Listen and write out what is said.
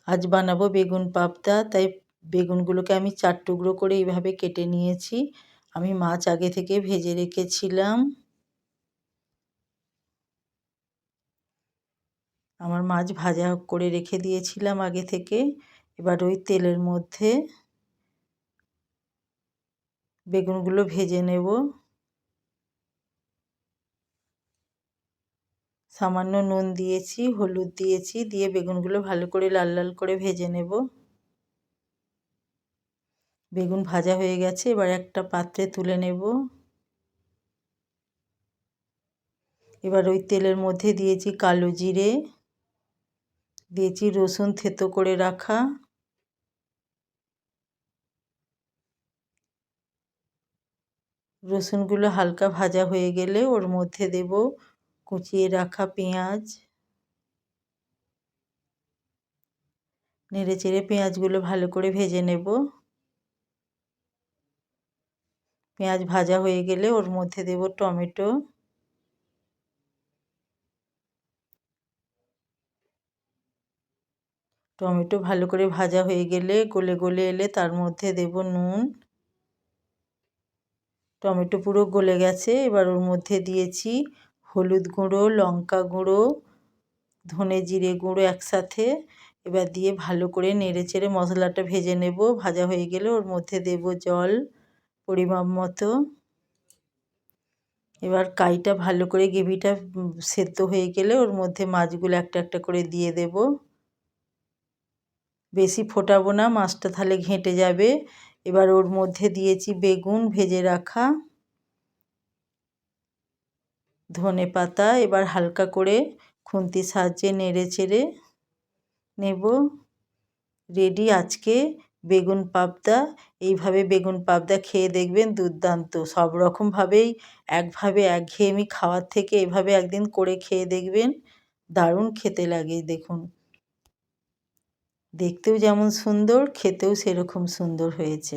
আজ বানাবো বেগুন পাবদা, তাই বেগুনগুলোকে আমি 4 টুকরো করে এইভাবে কেটে নিয়েছি। আমি মাছ আগে থেকে ভেজে রেখেছিলাম। আমার মাছ ভাজা করে রেখে দিয়েছিলাম আগে থেকে। এবার ওই তেলের মধ্যে বেগুনগুলো ভেজে নেব। সামান্য নুন দিয়েছি, হলুদ দিয়েছি, দিয়ে বেগুনগুলো ভালো করে লাল লাল করে ভেজে নেব। বেগুন ভাজা হয়ে গেছে, এবার একটা পাত্রে তুলে নেব। এবার ওই তেলের মধ্যে দিয়েছি কালো জিরে, দিয়েছি রসুন থেতো করে রাখা, রসুনগুলো হালকা ভাজা হয়ে গেলে ওর মধ্যে দেব কুচিয়ে রাখা পেঁয়াজ। নেড়ে চেড়ে পেঁয়াজগুলো ভালো করে ভেজে নেব। পেঁয়াজ ভাজা হয়ে গেলে ওর মধ্যে দেব টমেটো। টমেটো ভালো করে ভাজা হয়ে গেলে গলে গলে এলে তার মধ্যে দেব নুন। টমেটো পুরো গলে গেছে, এবার ওর মধ্যে দিয়েছি হলুদ গুঁড়ো, লঙ্কা গুঁড়ো, ধনে জিরে গুঁড়ো একসাথে। এবার দিয়ে ভালো করে নেড়ে চেড়ে মশলাটা ভেজে নেব। ভাজা হয়ে গেলে ওর মধ্যে দেব জল পরিমাপ মতো। এবার কাইটা ভালো করে গ্রেভিটা সেদ্ধ হয়ে গেলে ওর মধ্যে মাছগুলো একটা একটা করে দিয়ে দেব। বেশি ফোটাবো না, মাছটা তাহলে ঘেঁটে যাবে। এবার ওর মধ্যে দিয়েছি বেগুন ভেজে রাখা, ধনে পাতা। এবার হালকা করে খুন্তির সাহায্যে নেড়ে চেড়ে নেব। রেডি আজকে বেগুন পাবদা। এইভাবে বেগুন পাবদা খেয়ে দেখবেন, দুর্দান্ত। সব রকমভাবেই একভাবে একঘেয়েমি খাওয়ার থেকে এভাবে একদিন করে খেয়ে দেখবেন, দারুণ খেতে লাগে। দেখুন, দেখতেও যেমন সুন্দর, খেতেও সেরকম সুন্দর হয়েছে।